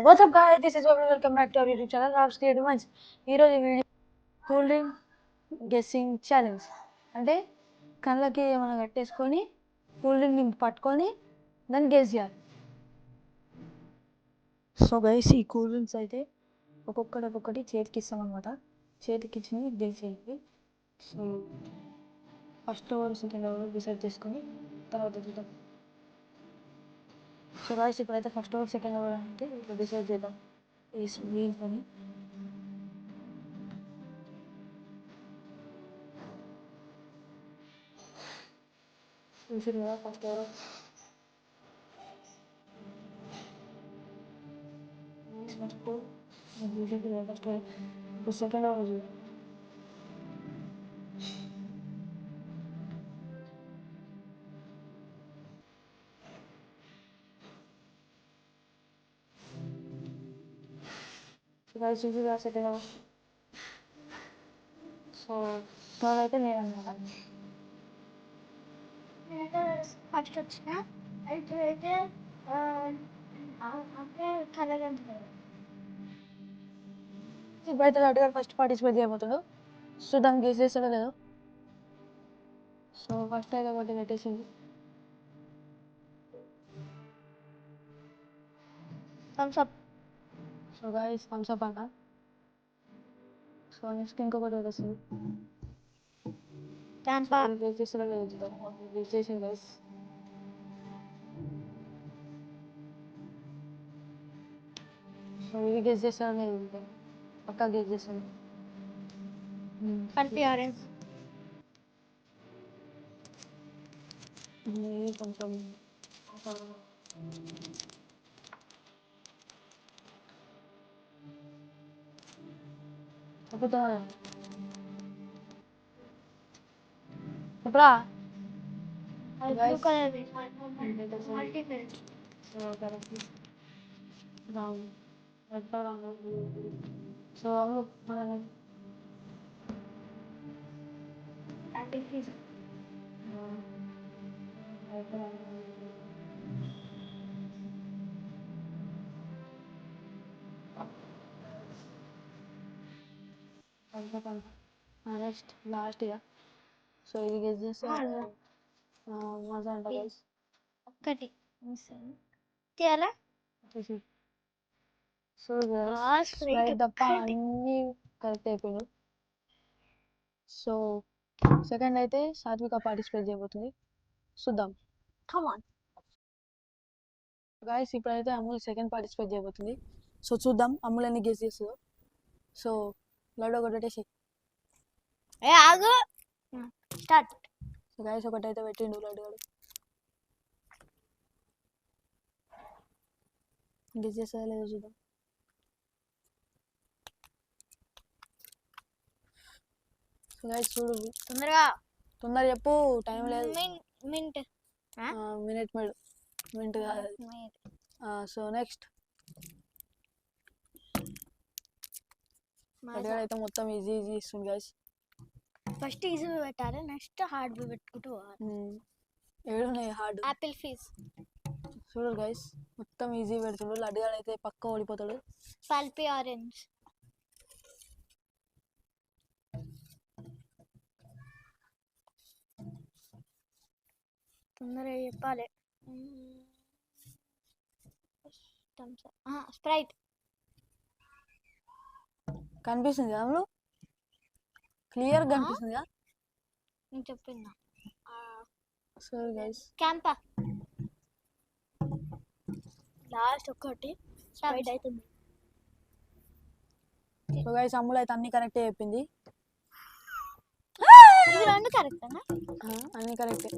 WhatsApp guys, this is Babu. Welcome back to our YouTube channel Raos creative minds. ఈరోజు video cool drink guessing challenge. అంటే కళ్ళకి ఏమైనా కట్టేసుకొని cool drink పట్టుకొని దాన్ని guess చేయాలి. సో గైస్, ఈ కూల్ డ్రింక్స్ అయితే ఒక్కొక్కటి చేతికి ఇస్తాం అనమాట. చేతికి ఇచ్చి గెస్ చేయండి. So first over second over decide చేసుకొని తర్వాత చూద్దాం. సో గాయస్, ఇప్పుడైతే ఫస్ట్ ఓవర్ సెకండ్ ఓవర్ అంటే ఇప్పుడు డిసైడ్ చేద్దాం. వీళ్ళని చూసారు కదా ఫస్ట్ ఓవర్. ఫస్ట్ ఇప్పుడు సెకండ్ ఓవర్ చూద్దాం. సో గాయస్, చూసారు సెకండ్ ఓవర్. సో థర్డ్ అయితే నేను అనమాట. ఫస్ట్ వచ్చిన అయితే కలగంటారు. ఇప్పుడైతే లడ్డు గారు ఫస్ట్ పార్టిసిపేట్ చేయబోతాడు. చూద్దాం గెస్ చేస్తాడో లేదో. సో ఫస్ట్ అయితే ఒకటి పెట్టేసింది. Thumbs up. So guys, thumbs up అంట. సో నెక్స్ట్ ఇంకొకటి వస్తుంది. క్యాంపా. గెస్ చేస్తాడో లేదో చూద్దాం. గెస్ చేసింది గైస్. సో ఇది గెస్ చేస్తాడో లేదో చూద్దాం. పక్కా గెస్ చేస్తాను. Pulpy orange. ఇది కొంచెం చెప్పుతా చెప్పురా. బ్లూ కలర్ మల్టీప్లేట్. So correct. రాంగ్. సో యాంటీఫీజ్. నెక్స్ట్ లాస్ట్ ఇక. సో ఇది గెస్ చేస్తే మజా అంట గైస్. ఒక్కటి తీయాలా? సో స్ప్రైట్ తప్ప అన్నీ కరెక్ట్ అయిపోయినాయి. సో సెకండ్ అయితే సాత్విక పార్టిసిపేట్ చేయబోతుంది. చూద్దాం. గాయస్, ఇప్పుడైతే అమూల్ సెకండ్ పార్టిసిపేట్ చేయబోతుంది. సో చూద్దాం అమూల్ అన్ని గెస్ చేస్తుందో. సో లడ్డు ఒకటేసి. ఆగు. స్టార్ట్. సో గాయస్, ఒకటైతే పెట్టిండు లడ్డు గారు. గెస్ చేస్తా లేదో చూద్దాం. సో గాయస్ చూడు, తొందరగా చెప్పు, టైం లేదు. మింట్. మినిట్ కాదు. సో నెక్స్ట్ అయితే మొత్తం ఈజీ ఇస్తుంది గైస్. ఫస్ట్ ఈజీ పెట్టాలి, నెక్స్ట్ హార్డ్ పెట్టుకుంటూ ఏడున్నాయి హార్డ్. Apple fizz. చూడు గైస్, మొత్తం ఈజీ పెడుతుండు. లడ్డుగాడు అయితే పక్క ఓడిపోతాడు. Pulpy orange. తొందరగా చెప్పాలి. స్ప్రైట్. కనిపిస్తుంది కదా క్లియర్ కనిపిస్తుంది కదా. నేను చెప్పిందా? సరే గైస్, క్యాంపా. లాస్ట్ ఒకటి స్ప్రైట్ అవుతుంది. సో గైస్, అమ్ములు అయితే అన్ని కరెక్టే చెప్పింది. రెండు కరెక్ట్ అన్ని కరెక్టే.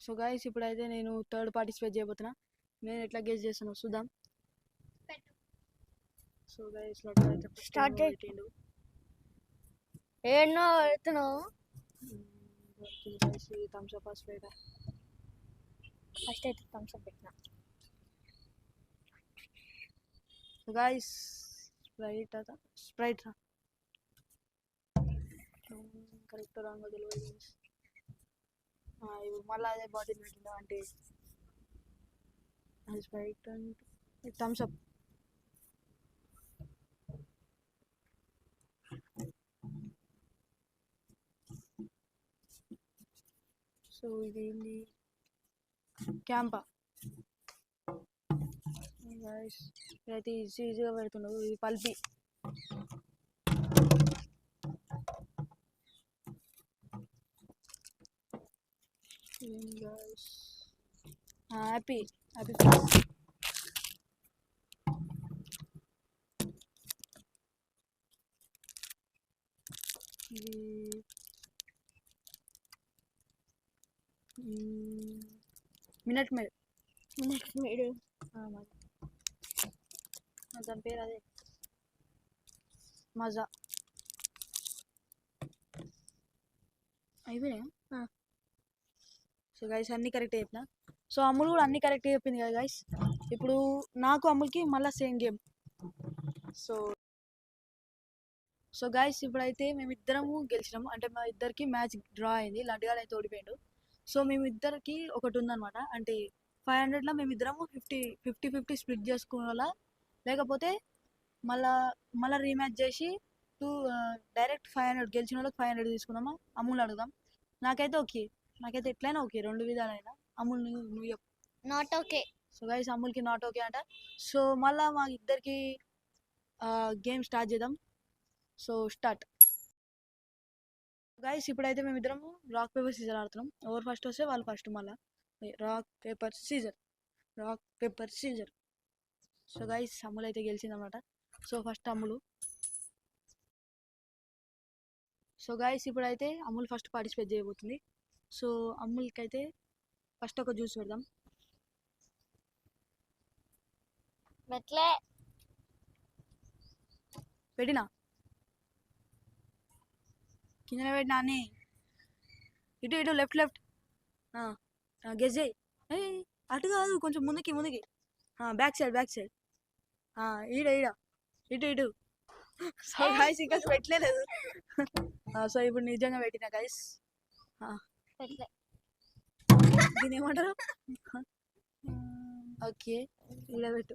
సో గైస్, ఇప్పుడైతే నేను థర్డ్ పార్టిసిపేట్ చేయబోతున్నా. నేను ఎట్లా గెస్ చేస్తాను చూద్దాం. సో గైస్, లడ్డు అయితే స్టార్ట్ చేయండి. ఏడనో పెడుతున్నావు. Thumbs up Sprite. ఫస్ట్ అయితే థమ్స్ అప్ పెట్టినా. So guys, Sprite correct wrong తెలియదు. ఇప్పుడు మళ్ళీ అదే బాటిల్ పెట్టిందా అంటే Sprite and thumbs up. So ఇదేంటి క్యాంపా గైస్, ఇదైతే ఈజీగా పెడుతున్నావు. ఇది Pulpy. Guys happy happy face. ఇది మినట్ మేడ్. దాని పేరు అదే మజా. అయిపోయినాయా? సో గైస్ అన్నీ కరెక్ట్ చెప్పిన. సో అమ్ములు కూడా అన్నీ కరెక్ట్ చెప్పింది కదా గైస్. ఇప్పుడు నాకు అమ్ములకి మళ్ళీ సేమ్ గేమ్. సో గైస్ ఇప్పుడైతే మేమిద్దరము గెలిచినాము. అంటే మా ఇద్దరికి మ్యాచ్ డ్రా అయింది. లడ్డుగాడు అయితే ఓడిపోయాడు. సో మేమిద్దరికి ఒకటి ఉందన్నమాట. అంటే 500లో మేమిద్దరము 50-50 స్ప్లిట్ చేసుకోవాలా, లేకపోతే మళ్ళా రీమ్యాచ్ చేసి డైరెక్ట్ 500 గెలిచిన వాళ్ళకి 500 తీసుకుందామా? అమూల్ అడుగుదాం. నాకైతే ఓకే, నాకైతే ఎట్లయినా ఓకే, 2 విధాలైనా. అమూల్ నువ్వు చెప్పు. Not okay. సో గైస్ అమూల్కి నాట్ ఓకే అంట. సో మళ్ళీ మా ఇద్దరికి గేమ్ స్టార్ట్ చేద్దాం. So start. గైస్ ఇప్పుడైతే మేమిద్దరము రాక్ పేపర్ సీజర్ ఆడుతున్నాం. ఎవరు ఫస్ట్ వస్తే వాళ్ళు ఫస్ట్. మళ్ళీ rock paper scissor. So guys Ammulu అయితే గెలిచిందనమాట. So first Ammulu. So guys ఇప్పుడైతే అమ్ములు ఫస్ట్ పార్టిసిపేట్ చేయబోతుంది. సో అమ్ములకి అయితే ఫస్ట్ ఒక జ్యూస్ పెడదాం. పెట్టినా కింద పెట్టినా అని. ఇటు లెఫ్ట్ గెస్ చేయి. అటు కాదు, కొంచెం ముందుకి బ్యాక్ సైడ్ ఈడ ఇటు. సో గైస్ ఇంకా పెట్టలేదు. సో ఇప్పుడు నిజంగా పెట్టినా గైస్. దీని ఏమంటారు? ఓకే ఈడ పెట్టు.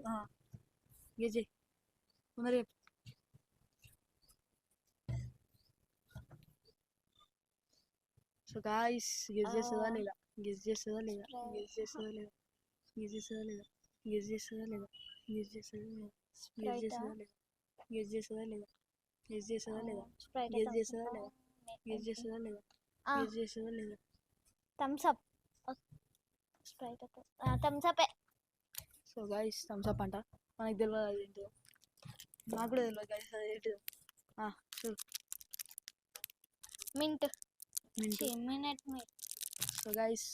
గెస్ చేయి ముందర. సో గాయ్స్ గెస్ చేస్తుందా లేదా? Thumbs up. Sprite thumbs up. So guys thumbs up అంట. మనకు తెలియదు అది ఏంటో. నాకు కూడా తెలియదు గైస్ అది ఏంటిదో. చూడు మింట్. సో గైస్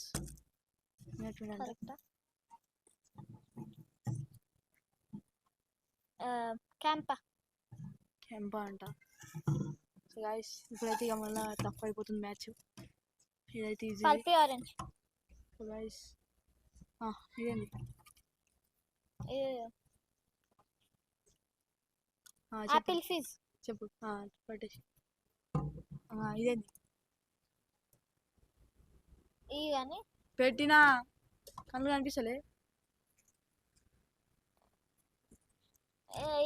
క్యాంపా అంట. సో గైస్ ఇప్పుడైతే ఇక మళ్ళీ టఫ్ అయిపోతుంది మ్యాచ్. ఇదైతే ఈజీ. ఆరెంజ్. సో గైస్ ఇదేంటి? Apple fizz. చెప్పు. పట్టేసి. ఇదేంటి? కానీ పెట్టినా కళ్ళు కనిపిస్తలే.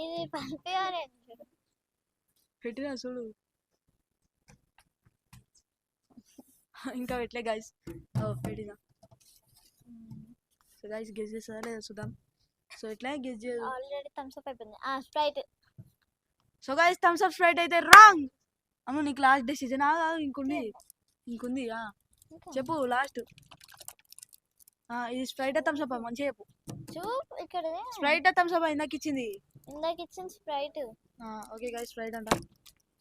ఇది పల్పి ఆరెంజ్. పెట్టినా చూడు. ఇంకా పెట్టలే గైస్. పెట్టినా. సో గైస్ గెస్ చేస్తుందా లేదా చూద్దాం. సో ఇట్లా గెస్ చేయదు. ఆల్రెడీ థమ్స్ అప్ అయిపోయింది. Sprite. So guys thumbs up Sprite అయితే రాంగ్. అమ్మ నీకు లాస్ట్ డెసిజన్. ఇంకుంది. చెప్పు లాస్ట్. ఇది స్ప్రైట్ థమ్స్ అప్ మంచిగా చెప్పు. ఇక్కడ స్ప్రైట్ థమ్స్ అప్ ఇందాక ఇచ్చింది స్ప్రైట్. ఓకే గైస్ స్ప్రైట్ అంట.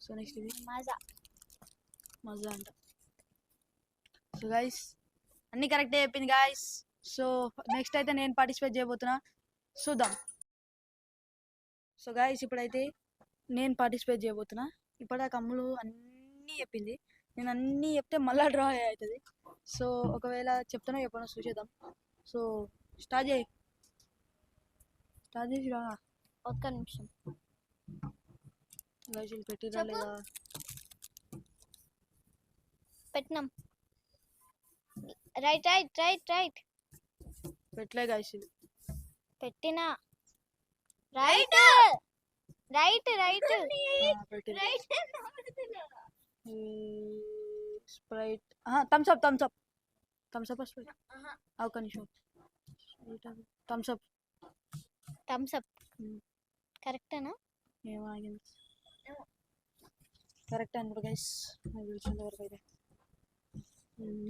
సో నెక్స్ట్ ఇది మజా అంట. సో గైస్ అన్ని కరెక్టే చెప్పింది గైస్. సో నెక్స్ట్ అయితే నేను పార్టిసిపేట్ చేయబోతున్నా, చూద్దాం. సో గైస్ ఇప్పుడైతే నేను పార్టిసిపేట్ చేయబోతున్నా. ఇప్పటిదాకా అమ్ములు అన్నీ చెప్పింది. నేను అన్నీ చెప్తే మళ్ళీ డ్రా అవుతుంది. సో ఒకవేళ చెప్తానో చెప్పనో చూసేద్దాం. సో స్టార్ట్ చేసి రా. ఒక్క నిమిషం. గైస్ పెట్టిరా లేదా? పెట్టినాం. రైట్. పెట్టలే గైస్. ఇది పెట్టినా right right right Sprite thumbs up thumbs up thumbs up Sprite ఒక నిమిషం థమ్స్ అప్ థమ్స్ అప్ కరెక్టేనా ఏమో ఆగింది కరెక్ట్ అనుకుంటా గైస్ నాకు తెలిసినంత వరకు అయితే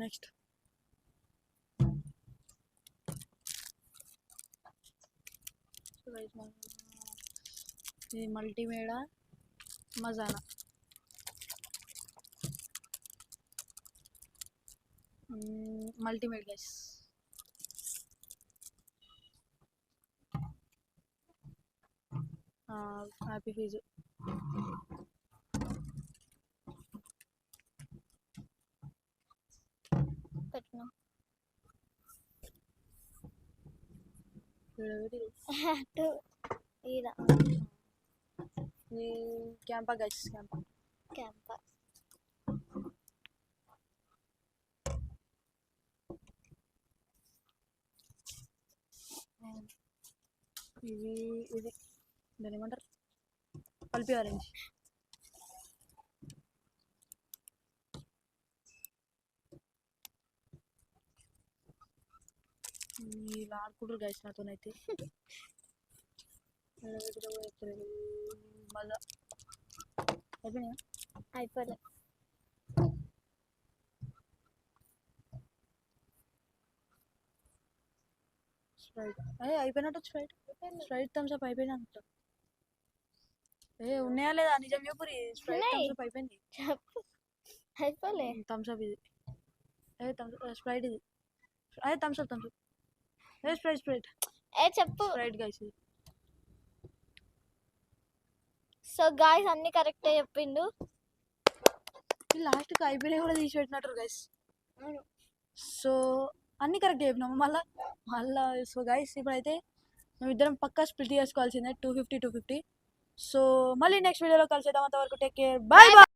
నెక్స్ట్ ఇది మల్టీమేడా మజానా మల్టీమేడ్ గైస్ హ్యాపీ ఫీజు పెట్టినా ఈడ క్యాంపా గైస్ క్యాంపా క్యాంపస్ ఇది దాని ఏమంటారు పల్పి ఆరెంజ్ ఇలా ఆడుకుంటారు గైస్ నాతోనైతే మళ్ళా అయిపోయినా అయిపోలే స్ప్రైట్ అయిపోయినట్టు స్ప్రైట్ థమ్స్ అప్ అయిపోయినట్టు ఉన్నాయా లేదా నిజం చెప్పురి స్ప్రైట్ ఉన్నాయి. థమ్స్ అప్ అయిపోయింది చెప్పు అయిపోలే థమ్స్ అప్ ఇది స్ప్రైట్ ఇది థమ్స్ అప్ స్ప్రైట్ చెప్పు స్ప్రైట్ గైస్ ఇది సో గాయ్స్ అన్ని కరెక్టే చెప్పిండు లాస్ట్కి అయిపోయినా కూడా తీసి పెట్టినట్టు గైస్ సో అన్ని కరెక్ట్ చెప్పినాము మళ్ళా సో గైస్ ఇప్పుడైతే మేము ఇద్దరం పక్కా స్ప్లిట్ చేసుకోవాల్సిందే 250 సో మళ్ళీ నెక్స్ట్ వీడియోలో కలిసేద్దాం అంతవరకు టేక్ కేర్ బాయ్ బాయ్